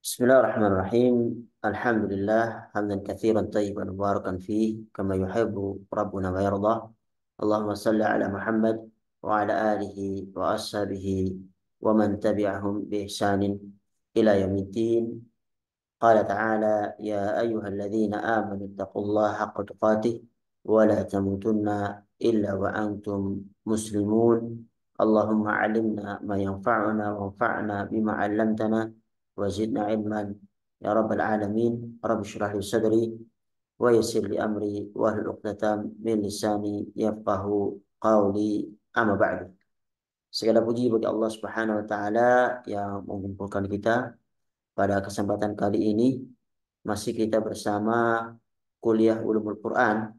بسم الله الرحمن الرحيم. الحمد لله حمدا كثيرا طيبا مباركا فيه كما يحب ربنا ويرضى. اللهم صل على محمد وعلى آله وأصحابه ومن تبعهم بإحسان إلى يوم الدين. قال تعالى: يا أيها الذين آمنوا اتقوا الله حق تقاته ولا تموتن إلا وأنتم مسلمون. اللهم علمنا ما ينفعنا وانفعنا بما علمتنا وزدنا علما يا رب العالمين. رب اشرح لي صدري ويسر لي أمري واحلل عقدة من لساني يفقه قولي. أما بعد. Segala puji bagi Allah Subhanahu wa taala yang mengumpulkan kita pada kesempatan kali ini. Masih kita bersama kuliah Ulumul Quran,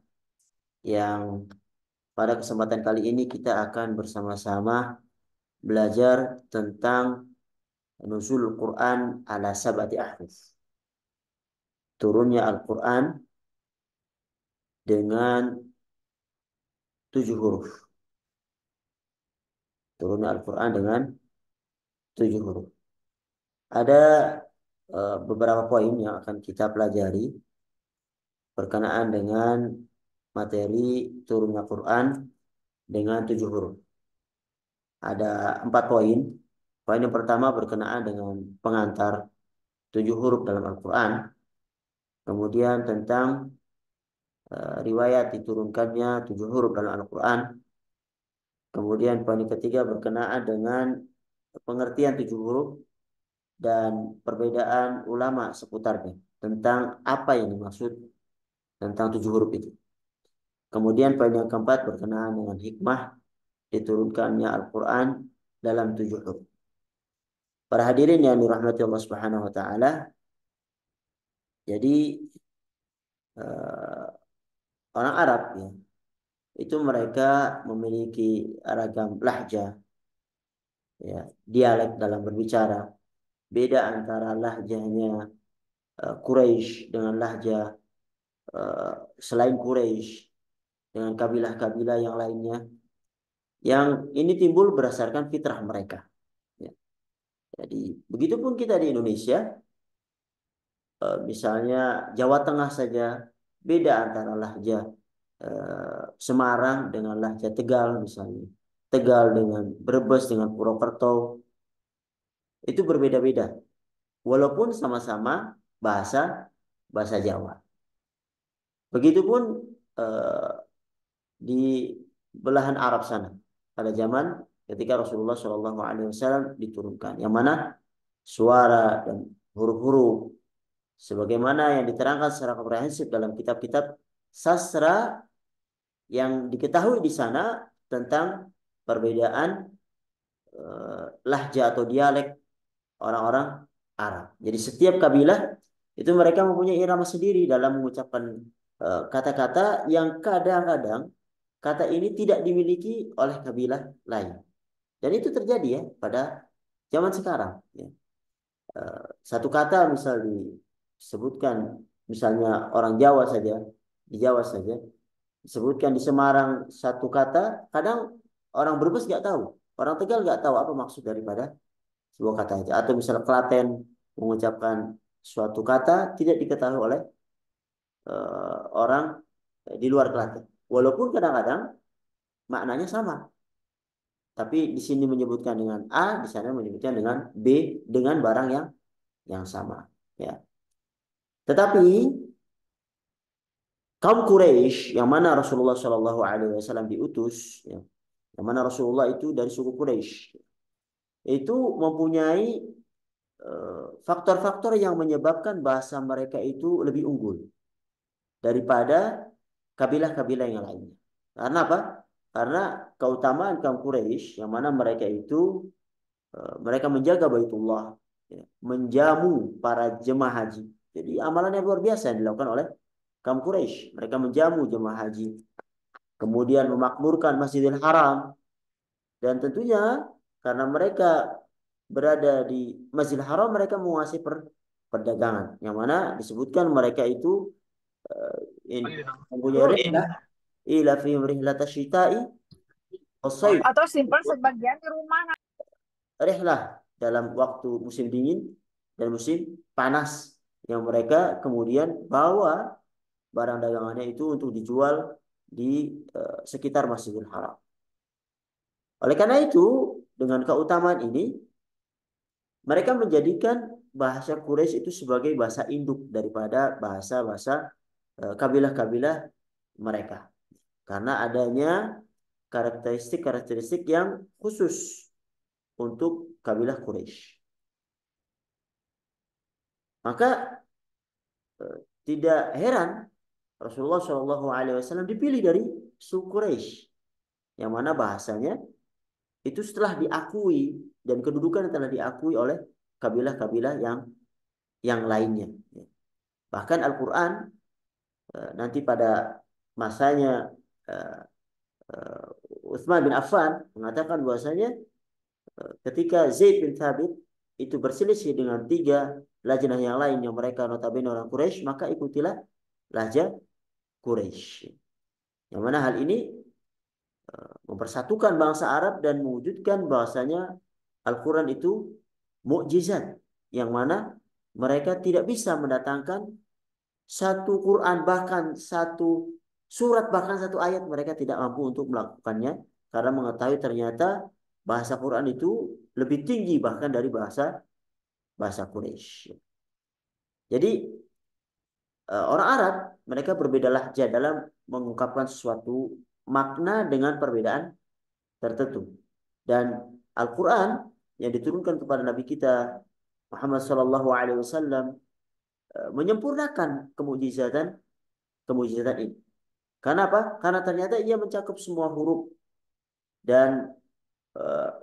yang pada kesempatan kali ini kita akan bersama-sama belajar tentang nuzul Quran ala sab'ati ahruf. Turunnya Al-Quran dengan 7 huruf. Turunnya Al-Quran dengan 7 huruf. Ada beberapa poin yang akan kita pelajari berkenaan dengan materi turunnya Quran dengan 7 huruf. Ada 4 poin. Poin yang pertama berkenaan dengan pengantar 7 huruf dalam Al-Quran. Kemudian tentang riwayat diturunkannya 7 huruf dalam Al-Quran. Kemudian poin yang ketiga berkenaan dengan pengertian 7 huruf dan perbedaan ulama seputarnya tentang apa yang dimaksud tentang 7 huruf itu. Kemudian poin yang keempat berkenaan dengan hikmah diturunkannya Al-Quran dalam 7 huruf. Para hadirin yang dirahmati Allah Subhanahu wa taala, jadi eh, orang Arab ya, itu mereka memiliki ragam lahjah, ya, dialek dalam berbicara. Beda antara lahjahnya Quraisy dengan lahjah eh, selain Quraisy, dengan kabilah-kabilah yang lainnya. Yang ini timbul berdasarkan fitrah mereka. Ya. Jadi begitupun kita di Indonesia, misalnya Jawa Tengah saja beda antara lahjah Semarang dengan lahjah Tegal misalnya. Tegal dengan Brebes dengan Purwokerto itu berbeda-beda. Walaupun sama-sama bahasa bahasa Jawa. Begitupun eh, di belahan Arab sana pada zaman ketika Rasulullah SAW diturunkan, yang mana suara dan huruf-huruf sebagaimana yang diterangkan secara komprehensif dalam kitab-kitab sastra yang diketahui di sana tentang perbedaan lahja atau dialek orang-orang Arab. Jadi setiap kabilah itu mereka mempunyai irama sendiri dalam mengucapkan kata-kata yang kadang-kadang kata ini tidak dimiliki oleh kabilah lain. Dan itu terjadi ya pada zaman sekarang. Ya. Satu kata misal disebutkan, misalnya orang Jawa saja, di Jawa saja, disebutkan di Semarang satu kata, kadang orang Brebes nggak tahu, orang Tegal nggak tahu apa maksud daripada sebuah kata itu. Atau misal Klaten mengucapkan suatu kata tidak diketahui oleh orang di luar Klaten. Walaupun kadang-kadang maknanya sama. Tapi di sini menyebutkan dengan A, di sana menyebutkan dengan B dengan barang yang sama. Ya. Tetapi kaum Quraisy yang mana Rasulullah Shallallahu Alaihi Wasallam diutus, ya, yang mana Rasulullah itu dari suku Quraisy, itu mempunyai faktor-faktor yang menyebabkan bahasa mereka itu lebih unggul daripada kabilah-kabilah yang lainnya. Karena apa? Karena keutamaan kaum Quraisy yang mana mereka itu mereka menjaga Baitullah, ya, menjamu para jemaah haji. Jadi amalan yang luar biasa yang dilakukan oleh kaum Quraisy. Mereka menjamu jemaah haji, kemudian memakmurkan Masjidil Haram, dan tentunya karena mereka berada di Masjidil Haram, mereka menguasai perdagangan, yang mana disebutkan mereka itu uh, mempunyai rihlah ila fihim rihlat asyita'i wassaif, Atau simple sebagian di rumah. rihlah dalam waktu musim dingin dan musim panas yang mereka kemudian bawa barang dagangannya itu untuk dijual di sekitar Masjidil Haram. Oleh karena itu, dengan keutamaan ini, mereka menjadikan bahasa Quraisy itu sebagai bahasa induk daripada bahasa-bahasa kabilah-kabilah mereka. Karena adanya karakteristik-karakteristik yang khusus untuk kabilah Quraisy. Maka eh, tidak heran Rasulullah Shallallahu Alaihi Wasallam dipilih dari suku Quraisy, yang mana bahasanya itu setelah diakui dan kedudukan telah diakui oleh kabilah-kabilah yang lainnya. Bahkan Al-Quran nanti pada masanya eh, Utsman bin Affan mengatakan bahwasanya ketika Zaid bin Thabit itu berselisih dengan tiga lajnah yang lain yang mereka notabene orang Quraisy, maka ikutilah lajah Quraisy. Yang mana hal ini mempersatukan bangsa Arab dan mewujudkan bahwasanya Al-Quran itu mukjizat, yang mana mereka tidak bisa mendatangkan satu Quran, bahkan satu surat, bahkan satu ayat mereka tidak mampu untuk melakukannya karena mengetahui ternyata bahasa Quran itu lebih tinggi bahkan dari bahasa bahasa Quraisy. Jadi orang Arab mereka berbeda lahja dalam mengungkapkan sesuatu makna dengan perbedaan tertentu. Dan Al-Quran yang diturunkan kepada Nabi kita Muhammad Sallallahu Alaihi Wasallam menyempurnakan kemujizatan ini. Karena apa? Karena ternyata ia mencakup semua huruf dan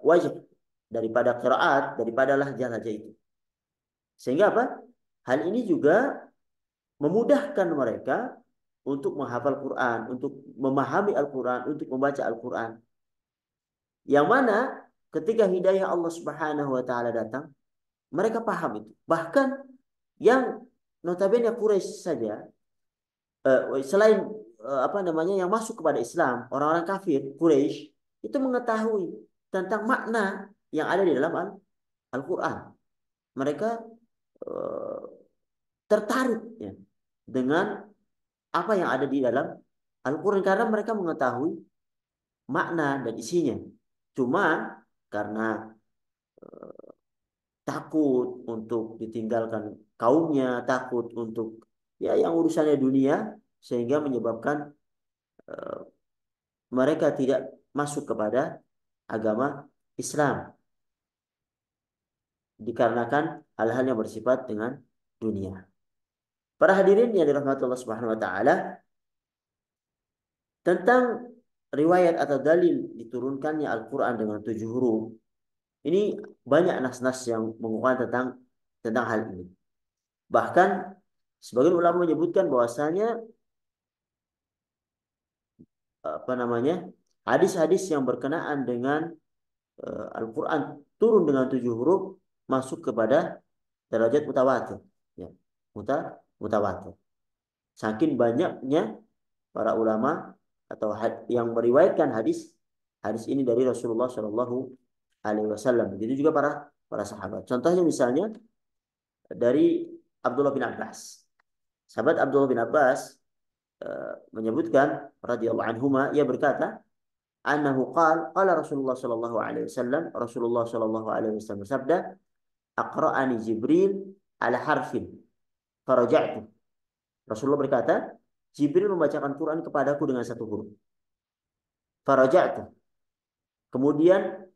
wajah daripada qiraat, daripada lahjah-lahjah itu. Sehingga apa? Hal ini juga memudahkan mereka untuk menghafal Quran, untuk memahami Al-Quran, untuk membaca Al-Quran. Yang mana ketika hidayah Allah Subhanahu wa taala datang, mereka paham itu. Bahkan yang notabene Quraisy saja selain apa namanya yang masuk kepada Islam, orang-orang kafir Quraisy itu mengetahui tentang makna yang ada di dalam Al-Quran. Mereka eh, tertarik ya, dengan apa yang ada di dalam Al-Quran karena mereka mengetahui makna dan isinya. Cuma karena takut untuk ditinggalkan kaumnya, takut untuk ya yang urusannya dunia, sehingga menyebabkan eh, mereka tidak masuk kepada agama Islam dikarenakan hal-hal yang bersifat dengan dunia. Para hadirin yang dirahmati Allah Subhanahu wa taala, tentang riwayat atau dalil diturunkannya Al-Qur'an dengan 7 huruf, ini banyak nas-nas yang menguatkan tentang hal ini. Bahkan sebagian ulama menyebutkan bahwasanya apa namanya? Hadis-hadis yang berkenaan dengan Al-Quran turun dengan 7 huruf masuk kepada derajat mutawatir. Ya, mutawatir. Saking banyaknya para ulama atau yang meriwayatkan hadis ini dari Rasulullah Shallallahu Alaihi Wasallam. Begitu juga para para sahabat. Contohnya misalnya dari Abdullah bin Abbas. Sahabat Abdullah bin Abbas menyebutkan radhiyallahu anhuma, ia berkata, annahu qala Rasulullah sallallahu alaihi wasallam, Rasulullah sallallahu alaihi wasallam bersabda, aqra'ani Jibril ala harfin faraja'tu. Rasulullah berkata, Jibril membacakan Quran kepadaku dengan 1 huruf. Faraja'tu. Kemudian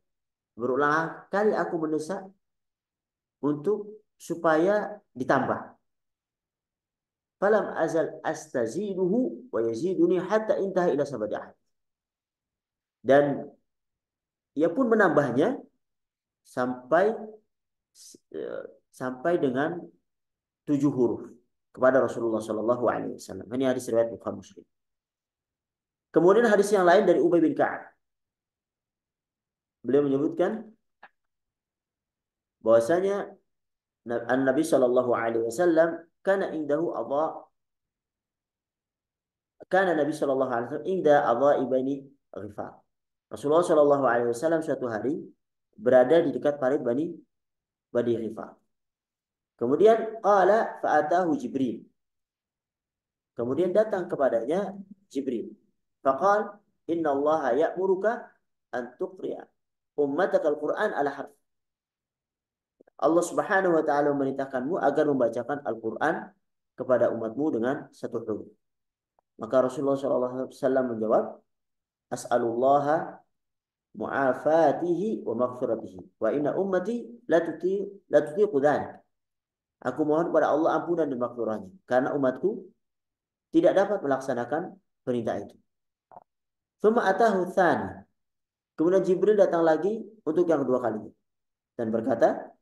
berulang kali aku mendesak untuk supaya ditambah. Falam azal astaziduhu wa yaziduni hatta intaha ila sab'ati. Dan ia pun menambahnya sampai eh, sampai dengan 7 huruf kepada Rasulullah Shallallahu Alaihi Wasallam. Ini hadis riwayat Bukhari Muslim. Kemudian hadis yang lain dari Ubay bin Ka'ab. Beliau menyebutkan bahwasanya Nabi Shallallahu Alaihi Wasallam karena indahu adha, karena Nabi Shallallahu Alaihi Wasallam inda adha ibani Ghifar. Rasulullah Shallallahu Alaihi Wasallam suatu hari berada di dekat parit Bani Ghifar. Kemudian qala fa'atahu Jibril. Kemudian datang kepadanya Jibril. Faqal inna Allah ya'muruka an tuqri'a ummataka al-Qur'an ala harf. Allah Subhanahu wa taala memerintahkanmu agar membacakan Al-Qur'an kepada umatmu dengan satu huruf. Maka Rasulullah SAW menjawab, As'alullaha mu'afatihi wa maghfiratihi. Wa inna ummati la tutiqu dzalik. Aku mohon kepada Allah ampunan dan maghfirahnya. Karena umatku tidak dapat melaksanakan perintah itu. Thumma atahu tsani. Kemudian Jibril datang lagi untuk yang kedua kalinya. Dan berkata,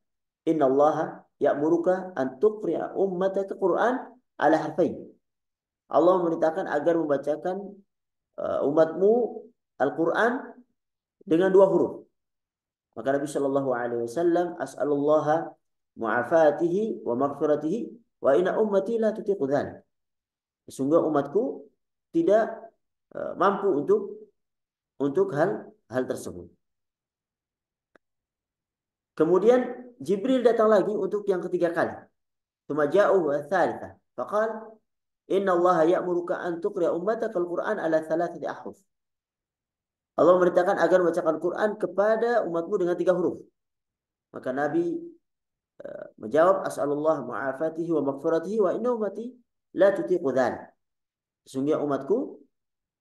Inna Allah ya'muruka an tuqri'a ummataka Qur'an ala harfain. Allah memerintahkan agar membacakan umatmu Al-Quran dengan dua huruf. Maka Nabi Shallallahu Alaihi Wasallam, As'alullaha mu'afatihi wa maghfiratihi wa inna ummati la tutiqu dzalik. Sesungguhnya umatku tidak mampu untuk hal tersebut. Kemudian Jibril datang lagi untuk yang ketiga kali. Tsumma ja'u wa tsalitsa. Faqala Inna Allah ya'muruka an tuqri'a ummataka al-Qur'an ala thalathati ahruf. Allah memerintahkan agar membacakan Quran kepada umatmu dengan tiga huruf. Maka Nabi menjawab, As'alullah mu'afatihi wa maghfiratihi wa inna ummati la tutiqu dzalik. Sesungguhnya umatku,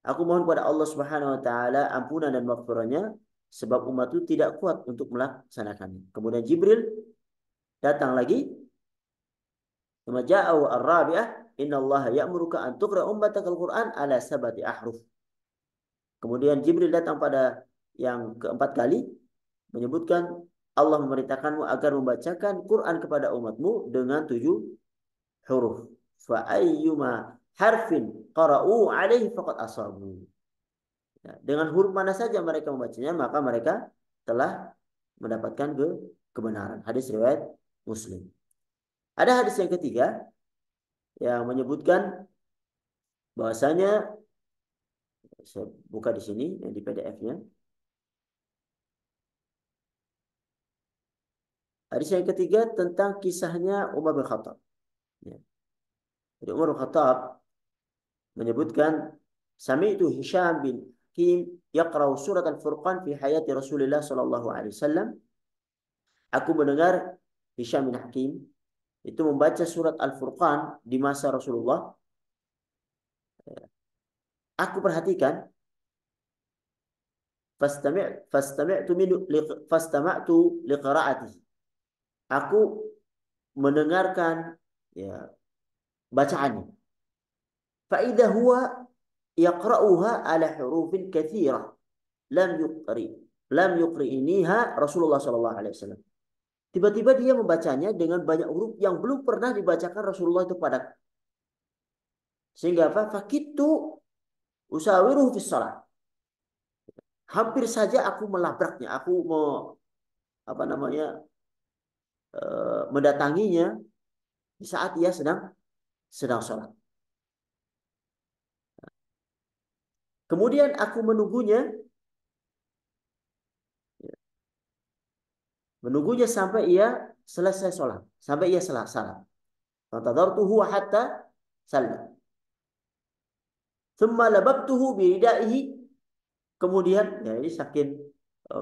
aku mohon kepada Allah Subhanahu wa taala ampunan dan maghfirahnya sebab umatku tidak kuat untuk melaksanakannya. Kemudian Jibril datang lagi. Ja'u ar-rabi'ah, Inna Allah ya'muruka an tuqra ummataka al-Qur'an ala sabati ahruf. Kemudian Jibril datang pada yang keempat kali menyebutkan Allah memerintahkanmu agar membacakan Quran kepada umatmu dengan 7 huruf. Fa ayyuma harfin qara'u alaihi faqad asabu. Ya, dengan huruf mana saja mereka membacanya maka mereka telah mendapatkan kebenaran. Hadis riwayat Muslim. Ada hadis yang ketiga yang menyebutkan bahwasanya, saya buka di sini yang di PDF-nya. Hadis yang ketiga tentang kisahnya Umar bin Khattab. Ya. Jadi Umar bin Khattab menyebutkan Sami'tu Hisham bin Hakim yaqra'u surat Al-Furqan fi hayati Rasulullah sallallahu alaihi wasallam. Aku mendengar Hisham bin Hakim itu membaca surat Al-Furqan di masa Rasulullah. Aku perhatikan fastama'tu liqira'atihi. Aku mendengarkan ya bacaannya. Fa idza huwa yaqra'uha ala hurufin katsirah lam yuqri lam yuqri'iniha Rasulullah sallallahu alaihi wasallam. Tiba-tiba dia membacanya dengan banyak huruf yang belum pernah dibacakan Rasulullah itu pada. Sehingga apa? Fakitu usawiruhu fi shalah. Hampir saja aku melabraknya, aku apa namanya? Mendatanginya di saat ia sedang sholat. Kemudian aku menunggunya sampai ia selesai sholat, sampai ia salat. Fantadartuhu hatta salam. Thumma lababtuhu biridaihi. Kemudian, ya ini saking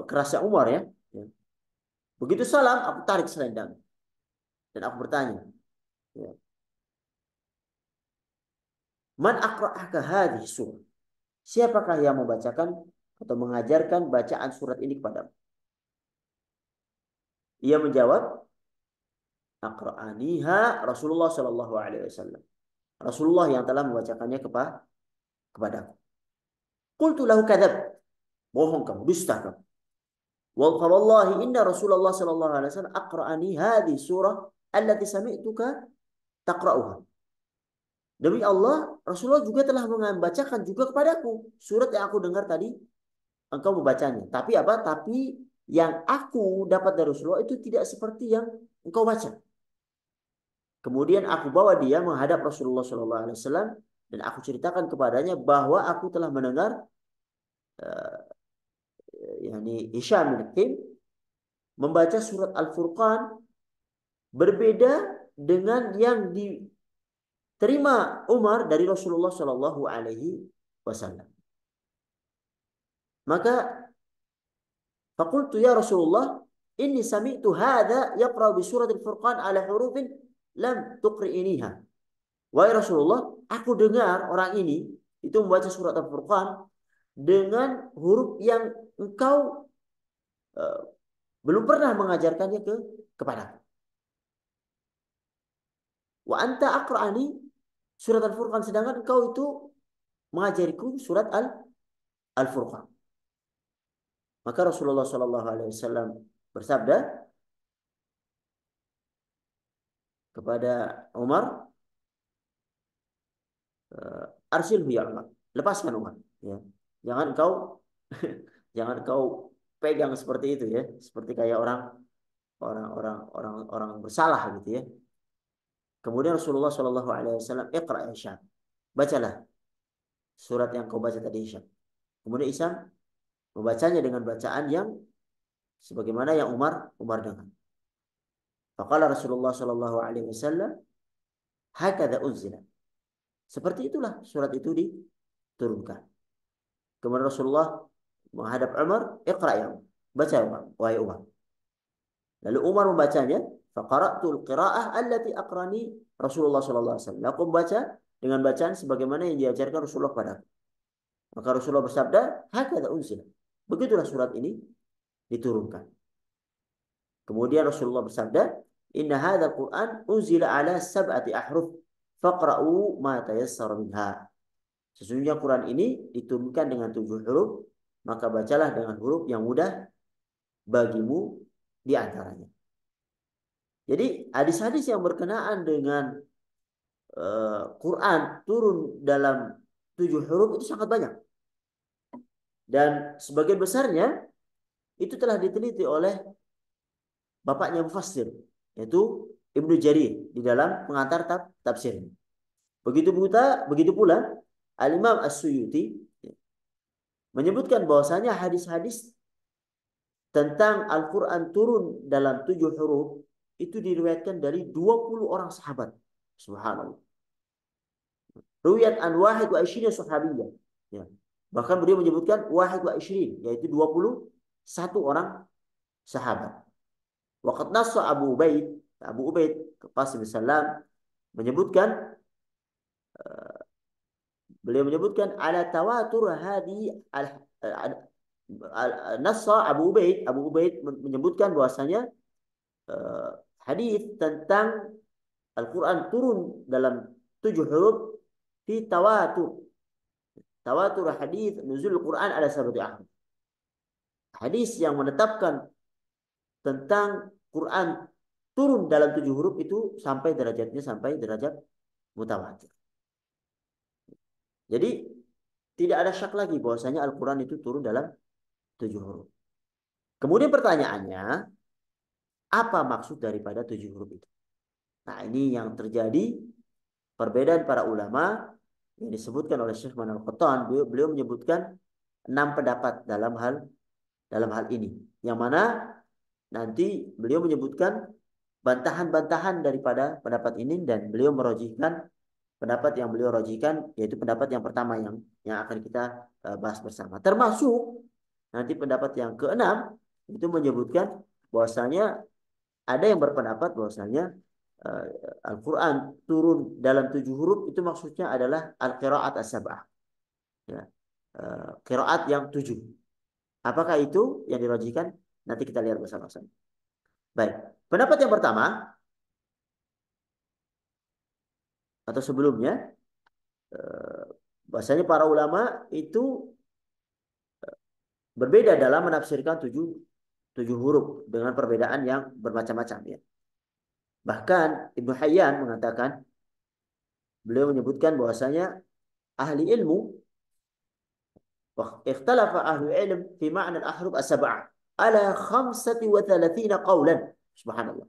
kerasnya Umar ya. Begitu salam, aku tarik selendang dan aku bertanya, ya, Man aqra'aka hadhihi surah? Siapakah yang membacakan atau mengajarkan bacaan surat ini kepadamu? Ia menjawab, Aqra'aniha Rasulullah sallallahu alaihi wasallam. Rasulullah yang telah membacakannya kepadaku. Qultu lahu kadzab. Bohong kamu, dusta kamu. Wallahi inna Rasulullah sallallahu alaihi wasallam aqra'ani hadhihi surah allati sami'tuka taqra'uha. Demi Allah, Rasulullah juga telah membacakan juga kepadaku surat yang aku dengar tadi engkau membacanya. Tapi apa? Tapi yang aku dapat dari Rasulullah itu tidak seperti yang engkau baca. Kemudian aku bawa dia menghadap Rasulullah sallallahu alaihi wasallam dan aku ceritakan kepadanya bahwa aku telah mendengar yakni Hisham bin Hakim membaca surat Al-Furqan berbeda dengan yang diterima Umar dari Rasulullah Shallallahu Alaihi Wasallam. Maka fakultu ya Rasulullah, inni sami'tu hadza yaqra bi suratil Furqan ala hurufin lam tuqri'iniha. Wahai Rasulullah, aku dengar orang ini itu membaca surat Al-Furqan dengan huruf yang engkau uh, belum pernah mengajarkannya kepadaku. Wa anta aqra'ani surat Al-Furqan, sedangkan engkau itu mengajariku surat Al-Furqan. Maka Rasulullah Shallallahu Alaihi Wasallam bersabda kepada Umar, arsilhu ya Umar, lepaskan Umar. Ya. Jangan kau jangan kau pegang seperti itu ya, seperti kayak orang bersalah gitu ya. Kemudian Rasulullah Shallallahu Alaihi Wasallam, Iqra ya Syam, bacalah surat yang kau baca tadi Syam. Kemudian Isyam membacanya dengan bacaan yang sebagaimana yang Umar dengar. Faqala Rasulullah Shallallahu Alaihi Wasallam, hakadha unzila. Seperti itulah surat itu diturunkan. Kemudian Rasulullah menghadap Umar, Iqra ya Umar, baca Umar, wahai Umar. Lalu Umar membacanya, faqara'tul qira'ah allati aqrani Rasulullah sallallahu alaihi wasallam. Aku membaca dengan bacaan sebagaimana yang diajarkan Rasulullah padaku. Maka Rasulullah bersabda, hakadha unzila. Begitulah surat ini diturunkan. Kemudian Rasulullah bersabda, inna hadzal Qur'an unzila ala sab'ati ahruf faqra'u ma tayassara minha. Sesungguhnya Quran ini diturunkan dengan 7 huruf, maka bacalah dengan huruf yang mudah bagimu di antaranya. Jadi hadis-hadis yang berkenaan dengan Quran turun dalam 7 huruf itu sangat banyak. Dan sebagian besarnya itu telah diteliti oleh bapaknya mufassir, yaitu Ibnu Jarir di dalam pengantar tafsir. Begitu pula Al-Imam As-Suyuti menyebutkan bahwasanya hadis-hadis tentang Al-Quran turun dalam 7 huruf itu diriwayatkan dari 20 orang sahabat. Subhanallah. Ruwayat an wahid wa ishrina sahabiyah. Ya. Bahkan beliau menyebutkan wahid wa ishrin, yaitu 21 orang sahabat. Waqad nassa Abu Ubaid Qasim Salam menyebutkan beliau menyebutkan ala tawatur hadi nassa Abu Ubaid menyebutkan bahwasanya hadis tentang Al-Quran turun dalam 7 huruf di tawatur hadis nuzul Al-Quran ala sabati ahruf. Hadis yang menetapkan tentang Quran turun dalam 7 huruf itu sampai derajat mutawatir. Jadi tidak ada syak lagi bahwasanya Al-Quran itu turun dalam 7 huruf. Kemudian pertanyaannya, apa maksud daripada 7 huruf itu? Nah, ini yang terjadi perbedaan para ulama yang disebutkan oleh Syekh Manal Qattan. Beliau menyebutkan 6 pendapat dalam hal ini. Yang mana nanti beliau menyebutkan bantahan-bantahan daripada pendapat ini, dan beliau merojihkan pendapat yang beliau rojihkan, yaitu pendapat yang pertama yang akan kita bahas bersama. Termasuk nanti pendapat yang keenam itu menyebutkan bahwasanya ada yang berpendapat bahwasanya Al-Quran turun dalam 7 huruf itu maksudnya adalah al-qiraat as-sab'ah. Ya. Qiraat yang 7. Apakah itu yang dirojihkan? Nanti kita lihat bersama-sama. Baik. Pendapat yang pertama atau sebelumnya, bahasanya para ulama itu berbeda dalam menafsirkan 7 huruf dengan perbedaan yang bermacam-macam ya. Bahkan Ibnu Hayyan mengatakan, beliau menyebutkan bahwasanya ahli ilmu ikhtalafa ahli ilm fi ma'na al-ahruf as-sab'ah ala 35 qawlan. Subhanallah.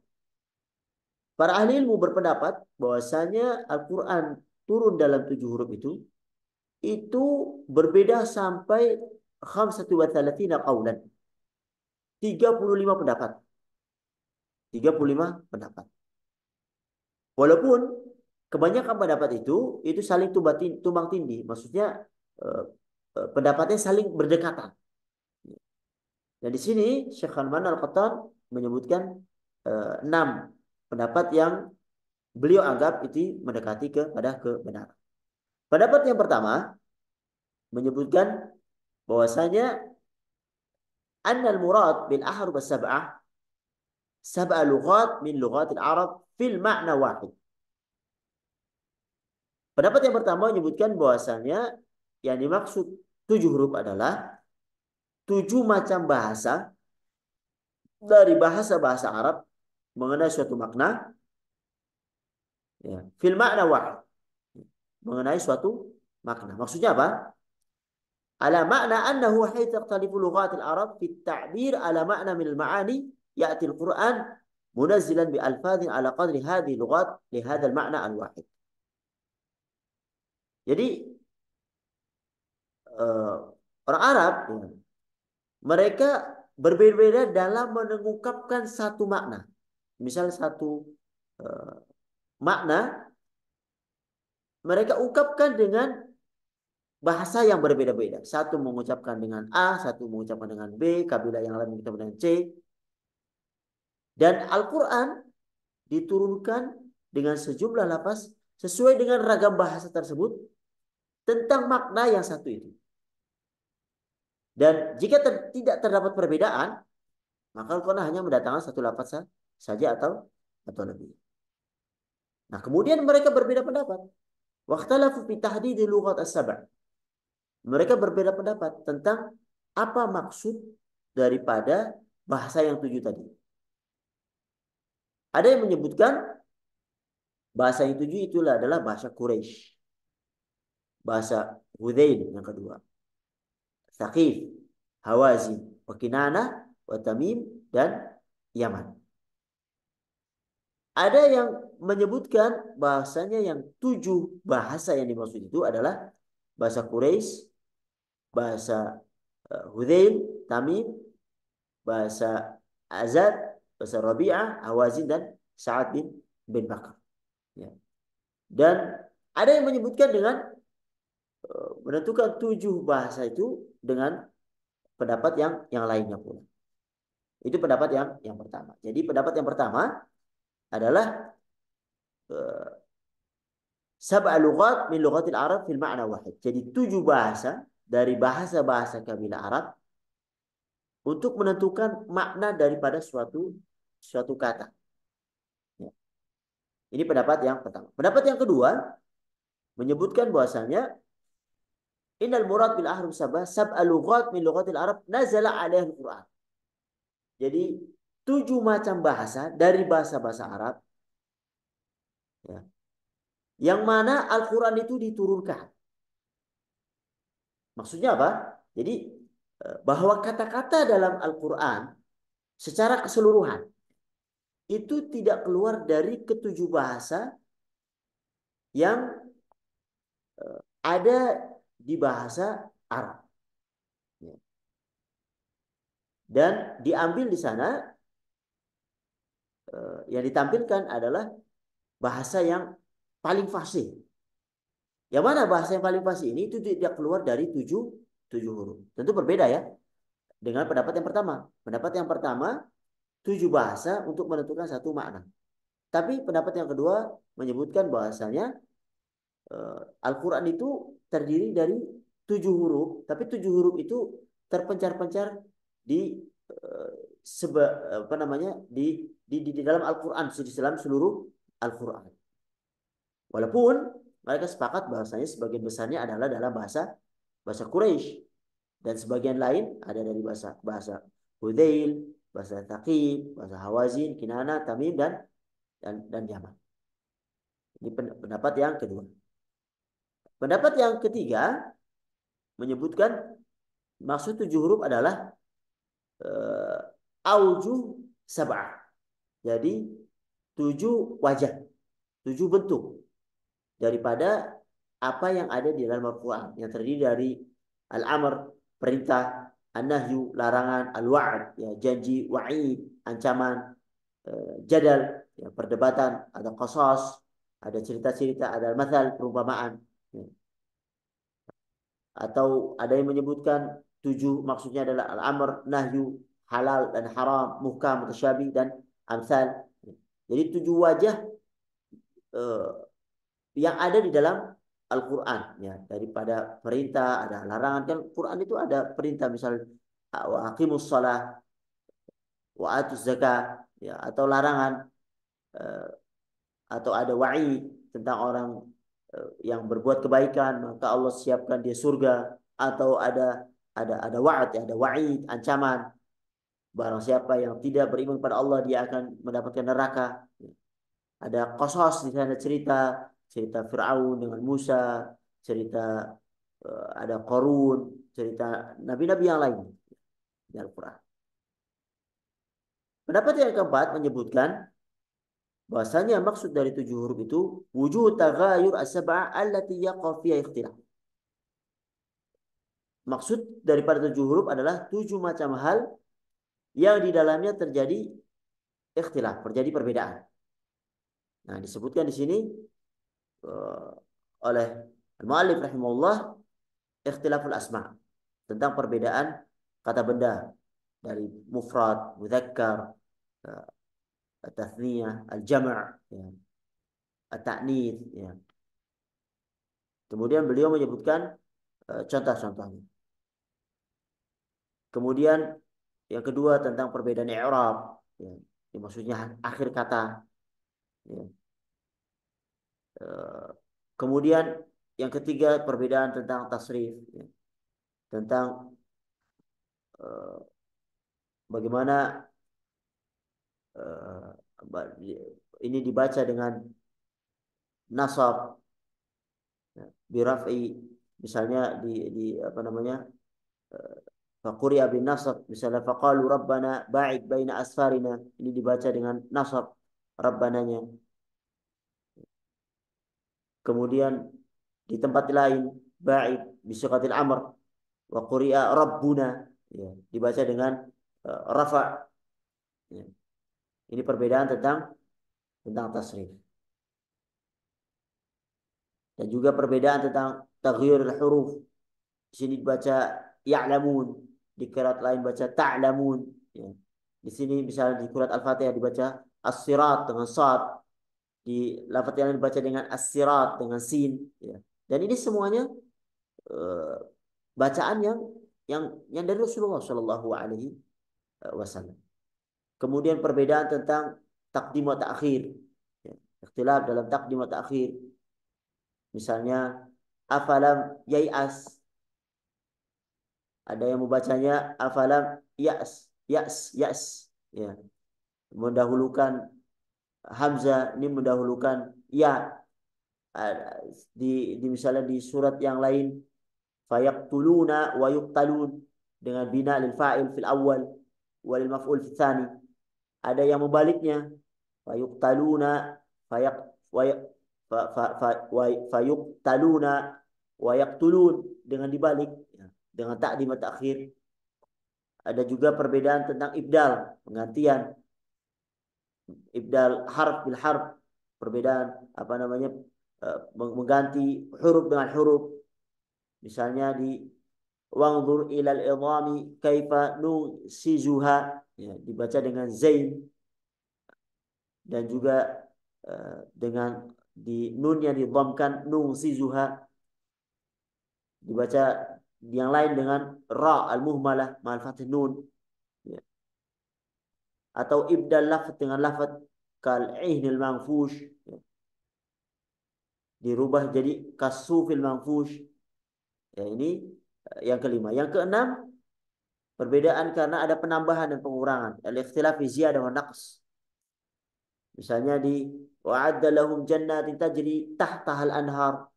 Para ahli ilmu berpendapat bahwasanya Al-Quran turun dalam 7 huruf itu berbeda sampai 35 qawlan. 35 pendapat. 35 pendapat. Walaupun kebanyakan pendapat itu saling tumbang tindih. Maksudnya eh, pendapatnya saling berdekatan. Dan di sini Syekh Khalman Al-Qattan menyebutkan 6 pendapat yang beliau anggap itu mendekati kepada kebenaran. Pendapat yang pertama menyebutkan bahwasanya annal murad bil ahruf as-sab'ah sab'a lughat min lughatil Arab fil ma'na wahid. Pendapat yang pertama menyebutkan bahwasanya yang dimaksud 7 huruf adalah 7 macam bahasa dari bahasa-bahasa Arab mengenai suatu makna, ya, fil makna wahid, mengenai suatu makna. Maksudnya apa? Ala makna annahu hayy taqtalifu lughatil Arab fi at-ta'bir ala makna min al-ma'ani ya'ti al-Qur'an munazzilan bi alfadhin ala qadri hadhihi lughat li hadzal makna al-wahid. Jadi uh, orang Arab, ya, mereka berbeda-beda dalam mengungkapkan satu makna. Misal satu uh, makna mereka ungkapkan dengan bahasa yang berbeda-beda. Satu mengucapkan dengan A, satu mengucapkan dengan B, kabilah yang lain mengucapkan dengan C. Dan Al-Quran diturunkan dengan sejumlah lafaz sesuai dengan ragam bahasa tersebut tentang makna yang satu itu. Dan jika tidak terdapat perbedaan, maka Al-Quran hanya mendatangkan satu lafaz saja atau lebih. Nah, kemudian mereka berbeda pendapat. Waqtalafu fi tahdidi lughat as-sab'. Mereka berbeda pendapat tentang apa maksud daripada bahasa yang 7 tadi. Ada yang menyebutkan bahasa yang 7 itulah adalah bahasa Quraisy, bahasa Hudzail yang kedua, Thaqif, Hawazin, Kinana, Tamim, dan Yaman. Ada yang menyebutkan bahasanya yang 7 bahasa yang dimaksud itu adalah bahasa Quraisy, bahasa Hudzail, Tamim, bahasa Azad, bahasa Rabi'ah, Hawazin, dan Sa'ad bin Bakar. Ya. Dan ada yang menyebutkan dengan menentukan 7 bahasa itu dengan pendapat yang lainnya pula. Itu pendapat yang pertama. Jadi pendapat yang pertama adalah sab'a lughat min lughatil Arab fil ma'na wahid. Jadi 7 bahasa dari bahasa-bahasa kabilah Arab untuk menentukan makna daripada suatu kata. Ya. Ini pendapat yang pertama. Pendapat yang kedua menyebutkan bahwasanya innal murad bil ahruf sab'a lughat min lughatil Arab nazala alaihi al-Qur'an. Jadi 7 macam bahasa dari bahasa-bahasa Arab, ya, yang mana Al-Quran itu diturunkan. Maksudnya apa? Jadi bahwa kata-kata dalam Al-Quran secara keseluruhan itu tidak keluar dari ketujuh bahasa yang ada di bahasa Arab. Dan diambil di sana yang ditampilkan adalah bahasa yang paling fasih. Yang mana bahasa yang paling fasih ini itu tidak keluar dari tujuh huruf. Tentu berbeda ya dengan pendapat yang pertama. Pendapat yang pertama 7 bahasa untuk menentukan satu makna. Tapi pendapat yang kedua menyebutkan bahasanya Al-Quran itu terdiri dari 7 huruf, tapi 7 huruf itu terpencar-pencar di uh, apa namanya di dalam Al-Quran, di dalam seluruh Al-Quran. Walaupun mereka sepakat bahasanya sebagian besarnya adalah dalam bahasa Quraisy dan sebagian lain ada dari bahasa Hudzail, bahasa Thaqif, bahasa Hawazin, Kinana, Tamim, dan Yaman. Ini pendapat yang kedua. Pendapat yang ketiga menyebutkan maksud 7 huruf adalah aujuh sab'ah. Jadi 7 wajah, 7 bentuk daripada apa yang ada di dalam Al-Quran yang terdiri dari al-amr, perintah, an-nahyu, larangan, al-wa'd, ya, janji, wa'id, ancaman, jadal, ya, perdebatan, ada qasas, Ada cerita-cerita, ada masal perumpamaan. Ya. Atau ada yang menyebutkan tujuh maksudnya adalah al-amr, nahyu, halal dan haram, muhkam, mutasyabih dan amsal. Jadi tujuh wajah eh, yang ada di dalam Al-Quran ya, daripada perintah ada larangan. Kan Quran itu ada perintah, misal wa aqimus shalah wa atuz zakat ya, atau larangan eh, atau ada wa'id tentang orang yang berbuat kebaikan maka Allah siapkan dia surga, atau ada wa'ad ya, ada wa'id ancaman barang siapa yang tidak beriman pada Allah dia akan mendapatkan neraka. Ada qasas di sana, cerita cerita Firaun dengan Musa, cerita ada Qarun, cerita nabi-nabi yang lain di Al-Quran. Pendapat yang keempat menyebutkan bahwasanya maksud dari tujuh huruf itu wujud taghayur as-sab'ah allati yaqa fiha ikhtilaf. Maksud daripada tujuh huruf adalah tujuh macam hal yang di dalamnya terjadi ikhtilaf, terjadi perbedaan. Nah, disebutkan di sini uh, oleh al-muallif rahimahullah ikhtilaful asma, tentang perbedaan kata benda dari mufrad, mudzakkar, uh, at-tathniyah, al-jam', ya, at-ta'nits, ya. Kemudian beliau menyebutkan contoh-contohnya. Kemudian yang kedua tentang perbedaan i'rab, ya. Ini maksudnya akhir kata, ya. Eh, Kemudian yang ketiga perbedaan tentang tasrif, ya. Tentang eh, bagaimana ini dibaca dengan nasab, ya, biraf'i, misalnya di apa namanya, faquriya bin nasab, misalnya faqalu rabbana ba'id baina asfarina, ini dibaca dengan nasab rabbananya. Kemudian di tempat lain ba'id bisyaqatil amr wa quri'a rabbuna, ya, dibaca dengan rafa, ya. Ini perbedaan tentang tasrif, dan juga perbedaan tentang taghyirul huruf. Di sini dibaca ya'lamun, di qiraat lain baca ta'lamun, ya. Di sini misalnya di surat Al-Fatihah dibaca as-sirat dengan sad, di lafaz yang lain dibaca dengan as-sirat dengan sin, ya. Dan ini semuanya eh, bacaan yang dari Rasulullah Shallallahu Alaihi Wasallam. Kemudian perbedaan tentang takdim wa ta'khir, ya. Ikhtilaf dalam takdim wa ta'khir. Misalnya afalam yai'as, ada yang membacanya afalam yas, yas, yas, ya. Mendahulukan hamzah, ini mendahulukan ya. Di misalnya di surat yang lain fayaqtuluna wa yuqtalun dengan bina lil fa'il fil awal walil maf'ul fil tsani. Ada yang membaliknya fayuqtaluna fayaq fayuqtaluna wa yaqtulun dengan dibalik, ya, dengan takdim dan takhir. Ada juga perbedaan tentang ibdal, penggantian, ibdal harf bil harf, perbedaan apa namanya, mengganti huruf dengan huruf. Misalnya di wangzur ilal idhami kaifa nusizuha, ya, dibaca dengan zain, dan juga dengan di nun yang didhamkan nusizuha, dibaca yang lain dengan ra al-muhmalah ma'al fathih nun, ya. Atau ibdal lafaz dengan lafaz kal ihnil manfush, ya, dirubah jadi kasufil manfush, ya. Ini yang kelima. Yang keenam perbedaan karena ada penambahan dan pengurangan, al-ikhtilaf fi ziyadah wa naqs. Misalnya di wa'adda lahum jannatin tajri tahtahal anhar,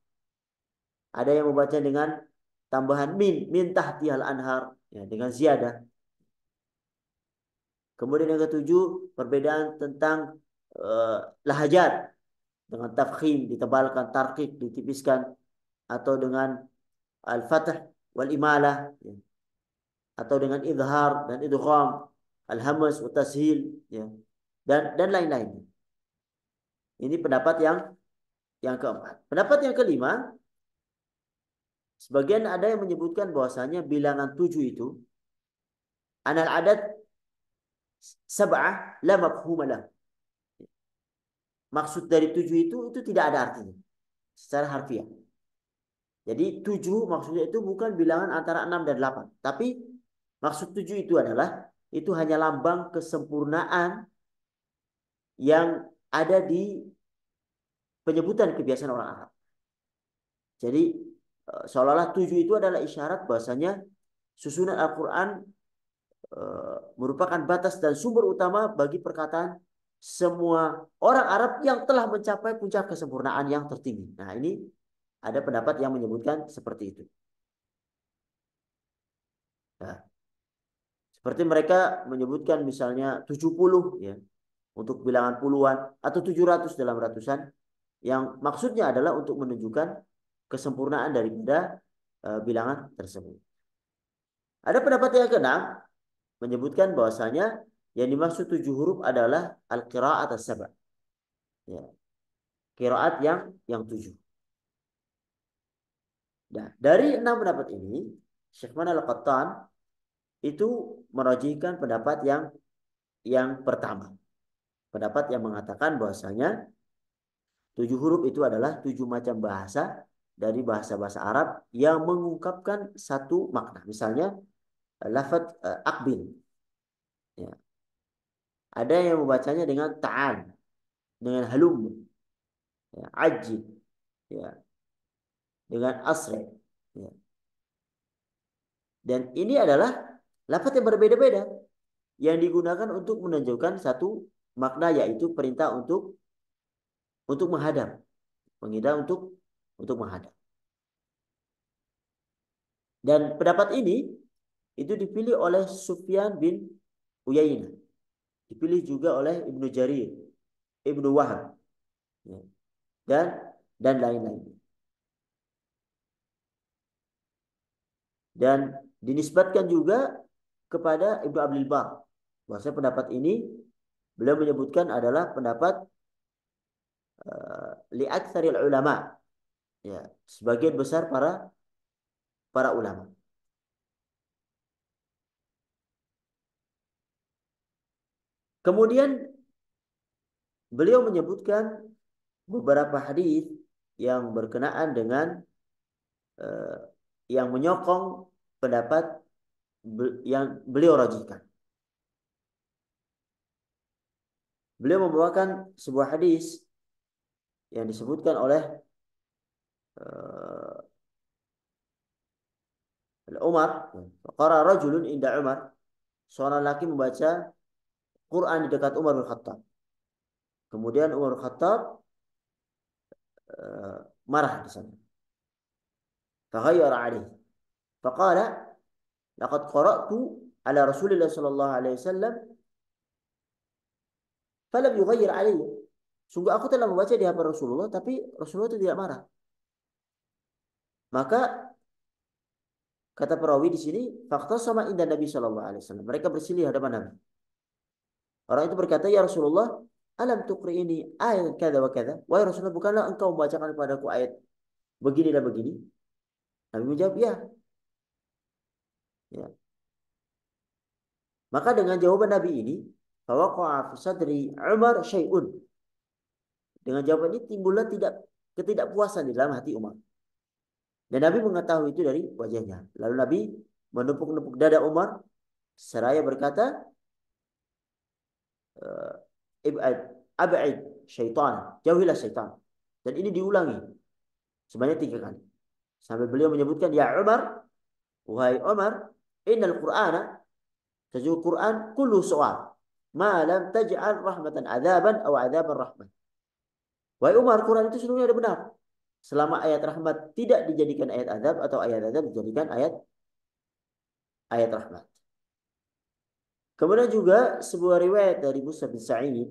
ada yang membaca dengan tambahan min tahtihal anhar, ya, dengan ziyadah. Kemudian yang ketujuh perbedaan tentang lahajat, dengan tafkhim ditebalkan, tarqiq ditipiskan, atau dengan al-fath wal imalah, ya, atau dengan izhar dan idgham, al-hamas wa tashil, ya, dan lain-lain. Ini pendapat yang Yang keempat. Pendapat yang kelima, sebagian ada yang menyebutkan bahwasanya bilangan 7 itu anal adat sab'ah la mafhuma lah. Maksud dari 7 itu tidak ada artinya secara harfiah. Jadi 7 maksudnya itu bukan bilangan antara 6 dan 8. Tapi maksud 7 itu adalah itu hanya lambang kesempurnaan yang ada di penyebutan kebiasaan orang Arab. Jadi seolah-olah 7 itu adalah isyarat bahwasanya susunan Al-Quran merupakan batas dan sumber utama bagi perkataan semua orang Arab yang telah mencapai puncak kesempurnaan yang tertinggi. Nah, ini ada pendapat yang menyebutkan seperti itu. Nah, seperti mereka menyebutkan misalnya 70 ya untuk bilangan puluhan atau 700 dalam ratusan yang maksudnya adalah untuk menunjukkan kesempurnaan daripada bilangan tersebut. Ada pendapat yang keenam menyebutkan bahwasanya yang dimaksud 7 huruf adalah al-qiraat as-sab'. Ya, qiraat yang 7. Nah, dari 6 pendapat ini, Syekh Manal Al-Qattan itu merajihkan pendapat yang pertama. Pendapat yang mengatakan bahwasanya 7 huruf itu adalah 7 macam bahasa dari bahasa-bahasa Arab yang mengungkapkan satu makna. Misalnya lafaz akbil. Ya. Ada yang membacanya dengan ta'al, dengan halum, ya, ajib, ya, dengan asri. Ya. Dan ini adalah lafaz yang berbeda-beda yang digunakan untuk menunjukkan satu makna yaitu perintah untuk menghadap, menghidap untuk menghadap. Dan pendapat ini itu dipilih oleh Sufyan bin Uyainah, dipilih juga oleh Ibnu Jarir, Ibnu Wahab, ya, dan lain-lain. Dan dinisbatkan juga kepada Ibnu Abdul Bar. Bahwasanya pendapat ini beliau menyebutkan adalah pendapat li aktsaril ulama, ya, sebagian besar para ulama. Kemudian beliau menyebutkan beberapa hadis yang berkenaan dengan uh, yang menyokong pendapat yang beliau rajihkan. Beliau membawakan sebuah hadis yang disebutkan oleh uh, Umar, qara rajulun inda Umar, seorang laki membaca Quran di dekat Umar bin Khattab. Kemudian Umar bin Khattab marah di sana. Faghayyara alaihi. Faqala laqad qara'tu ala Rasulillah sallallahu alaihi wasallam falam yughayyir alaihi. Sungguh aku telah membaca di hadapan Rasulullah tapi Rasulullah itu tidak marah. Maka kata perawi di sini fakta sama indah Nabi sallallahu alaihi wasallam. Mereka bersilih di hadapan Nabi. Orang itu berkata, "Ya Rasulullah, alam tuqri'ini ayat kada wa kada?" Wahai Rasulullah, bukanlah engkau membacakan kepadaku ayat begini dan begini? Nabi menjawab, "Ya." Ya. Maka dengan jawaban Nabi ini, fawaqa'a fi sadri Umar syai'un. Dengan jawaban ini timbullah ketidakpuasan di dalam hati Umar. Dan Nabi mengetahui itu dari wajahnya. Lalu Nabi menepuk-nepuk dada Umar seraya berkata, "Ib'ad, ab'id syaitan, jauhilah syaitan." Dan ini diulangi sebanyak 3 kali. Sampai beliau menyebutkan, "Ya Umar, wahai Umar, innal Qur'ana, sesungguhnya Quran kullu soal, ma lam taj'al rahmatan adzaban aw adzaban rahmat." Wahai Umar, Quran itu seluruhnya ada benar. Selama ayat rahmat tidak dijadikan ayat azab atau ayat azab dijadikan ayat rahmat. Kemudian juga sebuah riwayat dari Musa bin Sa'id,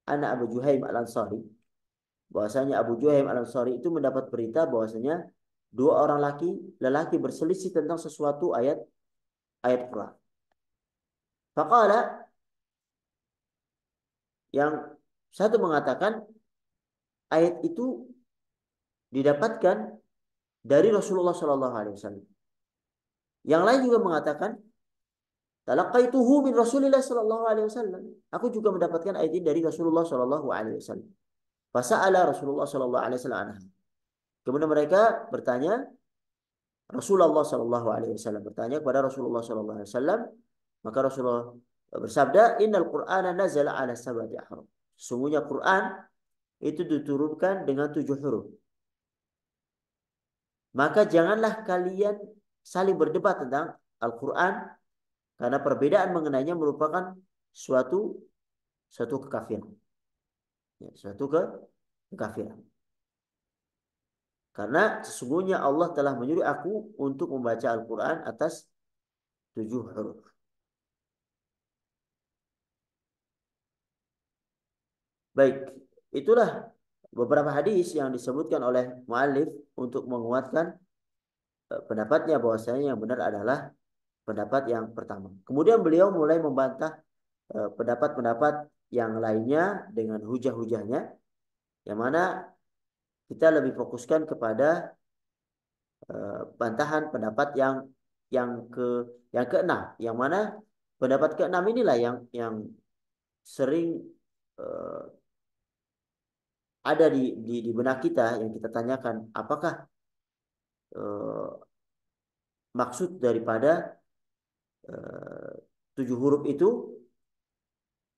anak Abu Juhaim Al-Ansari, bahwasanya Abu Juhaim Al-Ansari itu mendapat berita bahwasanya dua orang lelaki berselisih tentang sesuatu ayat Quran. Faqala, yang satu mengatakan ayat itu didapatkan dari Rasulullah Shallallahu Alaihi Wasallam. Yang lain juga mengatakan, talaqaituhu min Rasulillah Shallallahu Alaihi Wasallam. Aku juga mendapatkan ayat ini dari Rasulullah Shallallahu Alaihi Wasallam. Fasa'ala Rasulullah Shallallahu Alaihi Wasallam anha. Kemudian mereka bertanya, Rasulullah Shallallahu Alaihi Wasallam bertanya kepada Rasulullah Shallallahu Alaihi Wasallam, maka Rasulullah bersabda, Innal Qur'ana nazala ala sab'ati ahruf. Sesungguhnya Quran itu diturunkan dengan 7 huruf. Maka janganlah kalian saling berdebat tentang Al-Quran karena perbedaan mengenainya merupakan suatu kekafiran. Ya, kekafiran. Karena sesungguhnya Allah telah menyuruh aku untuk membaca Al-Quran atas 7 huruf. Baik, itulah beberapa hadis yang disebutkan oleh muallif untuk menguatkan pendapatnya bahwasanya yang benar adalah pendapat yang pertama. Kemudian beliau mulai membantah pendapat-pendapat yang lainnya dengan hujah-hujahnya, yang mana kita lebih fokuskan kepada bantahan pendapat yang ke yang keenam, yang mana pendapat keenam inilah yang sering uh, ada di benak kita, yang kita tanyakan apakah uh, maksud daripada 7 huruf itu,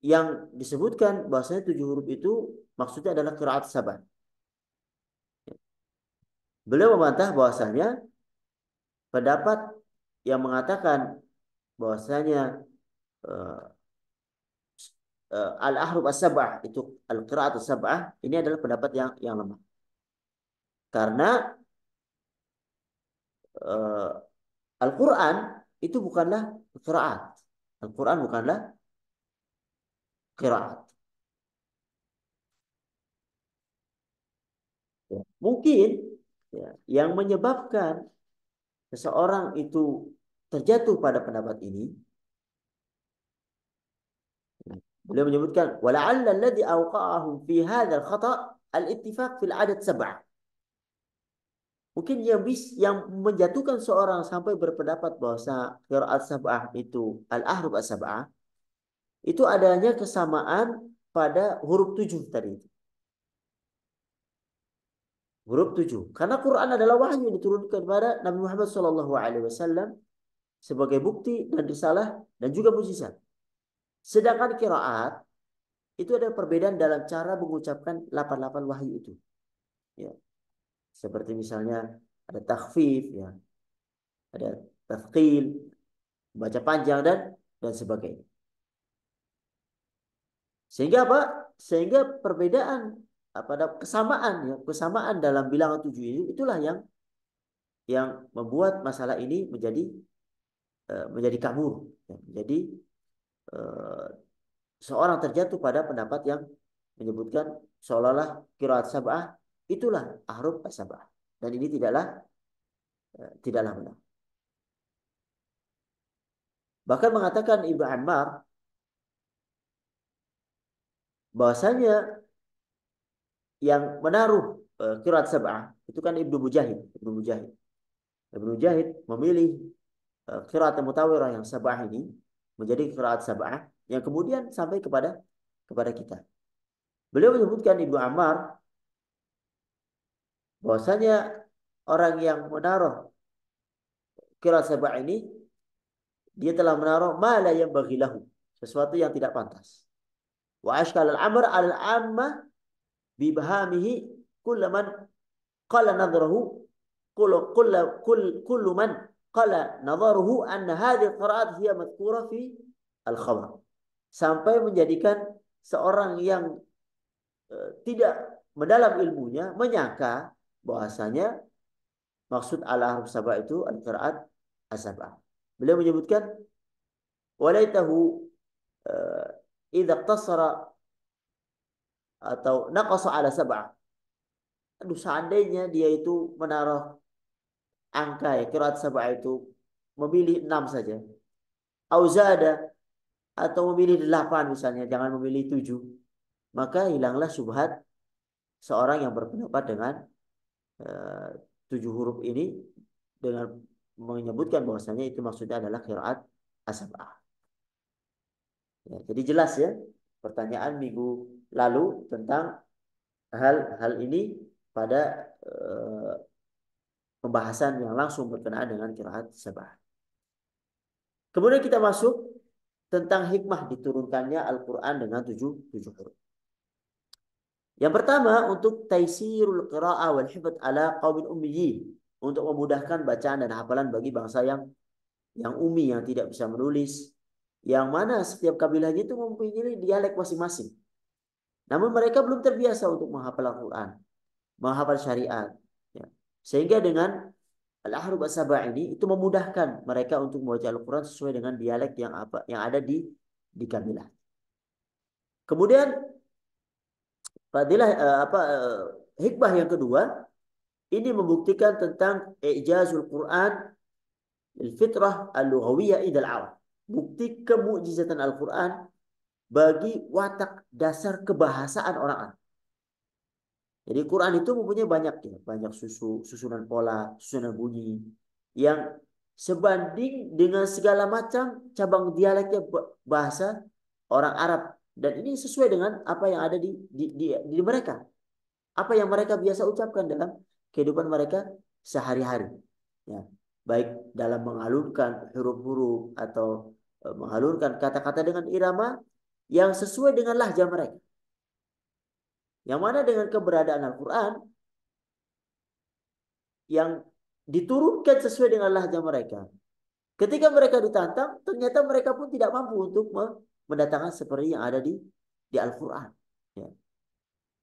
yang disebutkan bahwasanya 7 huruf itu maksudnya adalah qiraat sabah. Beliau membantah bahwasanya pendapat yang mengatakan bahwasanya uh, al-ahruf as-sab'ah itu al-qiraat as-sab'ah ini adalah pendapat yang lemah. Karena uh, Al-Qur'an itu bukanlah qiraat. Al-Qur'an bukanlah qiraat. Ya. Mungkin ya, yang menyebabkan seseorang itu terjatuh pada pendapat ini, beliau menyebutkan wala'alla alladhi awqa'ahum fi hadzal khata' al-ittifaq fil adad sab'ah. Mungkin yang menjatuhkan seorang sampai berpendapat bahwa qiraat sab'ah itu al-ahruf as-sab'ah itu adanya kesamaan pada huruf 7 tadi. Huruf 7. Karena Quran adalah wahyu yang diturunkan kepada Nabi Muhammad SAW sebagai bukti dan risalah dan juga mukjizat. Sedangkan qiraat itu ada perbedaan dalam cara mengucapkan 88 wahyu itu. Ya. Seperti misalnya ada takhfif, ya, ada tafqil, baca panjang dan sebagainya. Sehingga apa? Sehingga perbedaan pada kesamaan, ya, kesamaan dalam bilangan 7 ini itulah yang membuat masalah ini menjadi kabur, ya, menjadi uh, seorang terjatuh pada pendapat yang menyebutkan seolah-olah qiraat sab'ah itulah ahruf as-sab'ah, dan ini tidaklah benar. Bahkan mengatakan Ibnu Ammar bahwasanya yang menaruh qiraat sab'ah itu kan Ibnu Mujahid. Ibnu Mujahid memilih qiraat mutawirah yang sab'ah ini menjadi qiraat sab'ah yang kemudian sampai kepada kita. Beliau menyebutkan Ibnu Ammar bahwasanya orang yang menaruh qiraat sab'ah ini dia telah menaruh ma la yanbaghi lahu, sesuatu yang tidak pantas. Wa ashkal al-amr al-amma bi bahamihi kullu man qala nadhruhu kullu man qala nadharuhu anna hadhihi al-qira'at hiya madhkura fi al-khabar. Sampai menjadikan seorang yang tidak mendalam ilmunya menyangka bahwasanya maksud al-ahruf sab'ah itu al-qira'at as-sab'ah. Beliau menyebutkan walaitahu idza iqtasara atau naqasa ala sab'ah. Aduh, seandainya dia itu menaruh angka, ya, qiraat sab'ah itu memilih 6 saja. Auzada atau memilih 8 misalnya, jangan memilih 7. Maka hilanglah syubhat seorang yang berpendapat dengan eh, 7 huruf ini dengan menyebutkan bahwasanya itu maksudnya adalah qiraat as-sab'ah. Ya, jadi jelas ya pertanyaan minggu lalu tentang hal-hal ini pada pembahasan yang langsung berkenaan dengan qiraat sab'ah. Kemudian kita masuk tentang hikmah diturunkannya Al-Quran dengan tujuh huruf. Yang pertama untuk taisirul qira'ah wal hifdz ala qaumin ummiyin, untuk memudahkan bacaan dan hafalan bagi bangsa yang ummi, yang tidak bisa menulis, yang mana setiap kabilahnya itu mempunyai dialek masing-masing. Namun mereka belum terbiasa untuk menghafal Al-Quran, menghafal syariat. Ya. Sehingga dengan Al-Ahruf As-Sabah ini itu memudahkan mereka untuk membaca Al-Quran sesuai dengan dialek yang ada di kabilah. Kemudian fadilah hikmah yang kedua ini membuktikan tentang ijazul Quran lil fitrah al-lughawiyah idal awam. Bukti kemukjizatan Al-Quran bagi watak dasar kebahasaan orang Arab. Jadi Quran itu mempunyai banyak ya, banyak susunan pola, susunan bunyi yang sebanding dengan segala macam cabang dialeknya bahasa orang Arab, dan ini sesuai dengan apa yang ada di mereka, apa yang mereka biasa ucapkan dalam kehidupan mereka sehari-hari. Ya, baik dalam mengalunkan huruf-huruf atau mengalunkan kata-kata dengan irama yang sesuai dengan lahjah mereka. Yang mana dengan keberadaan Al-Quran yang diturunkan sesuai dengan lahjah mereka, ketika mereka ditantang, ternyata mereka pun tidak mampu untuk mendatangkan seperti yang ada di Al-Quran. Ya.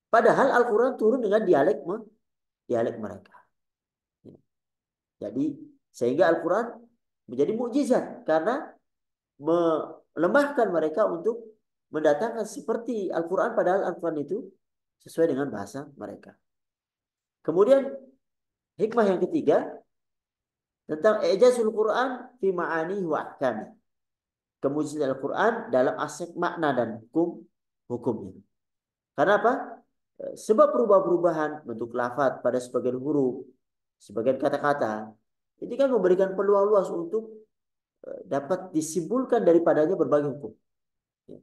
Padahal Al-Quran turun dengan dialek mereka. Ya. Jadi sehingga Al-Quran menjadi mukjizat karena melemahkan mereka untuk mendatangkan seperti Al-Quran, padahal Al-Quran itu sesuai dengan bahasa mereka. Kemudian hikmah yang ketiga tentang ijazul Quran fi ma'ani wa ahkami. Kemujizatan Al-Quran dalam aspek makna dan hukumnya. Karena apa? Sebab perubahan-perubahan bentuk lafaz pada sebagian huruf, sebagian kata-kata, ini kan memberikan peluang luas untuk dapat disimpulkan daripadanya berbagai hukum. Ya.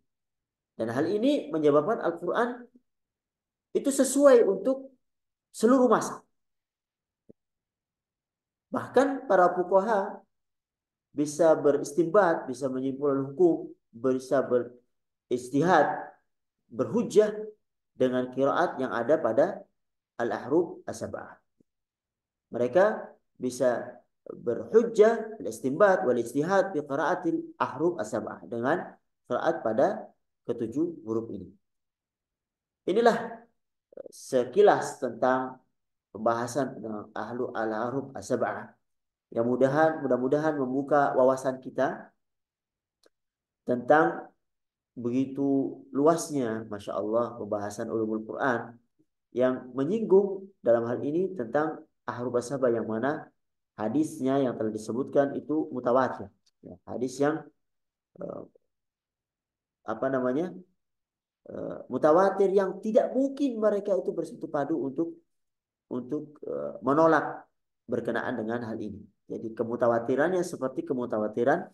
Dan hal ini menyebabkan Al-Quran itu sesuai untuk seluruh masa. Bahkan para fuqaha bisa beristimbat, bisa menyimpulkan hukum, bisa beristihad, berhujjah dengan qiraat yang ada pada al-ahruf as-sab'ah. Mereka bisa berhujjah, al-istinbat wal ijtihad bi qiraatil ahruf as-sab'ah, dengan qiraat pada ketujuh huruf ini. Inilah sekilas tentang pembahasan tentang al-ahruf as-sab'ah yang mudah-mudahan membuka wawasan kita tentang begitu luasnya, Masya Allah, pembahasan ulumul Quran yang menyinggung dalam hal ini tentang ahruf as-sab'ah, yang mana hadisnya yang telah disebutkan itu mutawatir. Ya, hadis yang eh, apa namanya mutawatir, yang tidak mungkin mereka itu bersatu padu untuk menolak berkenaan dengan hal ini. Jadi kemutawatirannya seperti kemutawatiran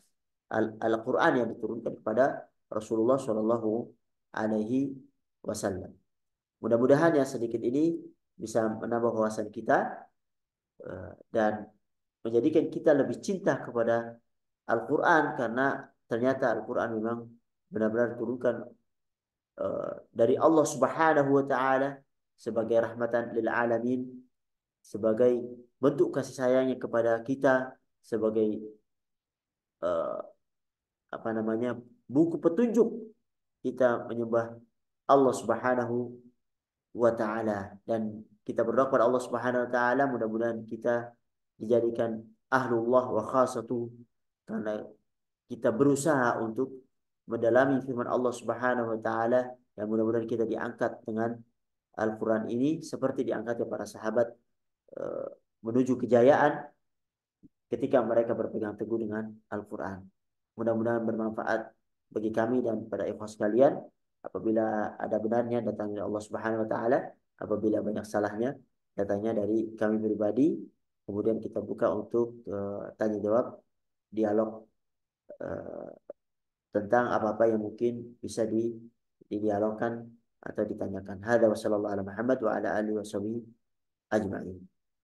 Al-Quran yang diturunkan kepada Rasulullah Shallallahu Alaihi Wasallam. Mudah-mudahan yang sedikit ini bisa menambah wawasan kita dan menjadikan kita lebih cinta kepada Al-Quran, karena ternyata Al-Quran memang benar-benar diturunkan dari Allah Subhanahu wa taala sebagai rahmatan lil alamin, sebagai bentuk kasih sayangnya kepada kita, sebagai uh, apa namanya buku petunjuk kita menyembah Allah Subhanahu wa taala, dan kita berdoa kepada Allah Subhanahu wa taala mudah-mudahan kita dijadikan ahlullah wa khasatuh, karena kita berusaha untuk mendalami firman Allah Subhanahu wa taala, yang mudah-mudahan kita diangkat dengan Al-Quran ini seperti diangkatnya para sahabat eh, menuju kejayaan ketika mereka berpegang teguh dengan Al-Quran. Mudah-mudahan bermanfaat bagi kami dan pada ikhwas sekalian. Apabila ada benarnya datang dari Allah Subhanahu wa taala, Apabila banyak salahnya, datangnya dari kami pribadi. Kemudian kita buka untuk tanya jawab, dialog eh, tentang apa-apa yang mungkin bisa didialogkan atau ditanyakan. Hada wa sallallahu ala Muhammad wa ala alihi wa sahbihi ajma'in.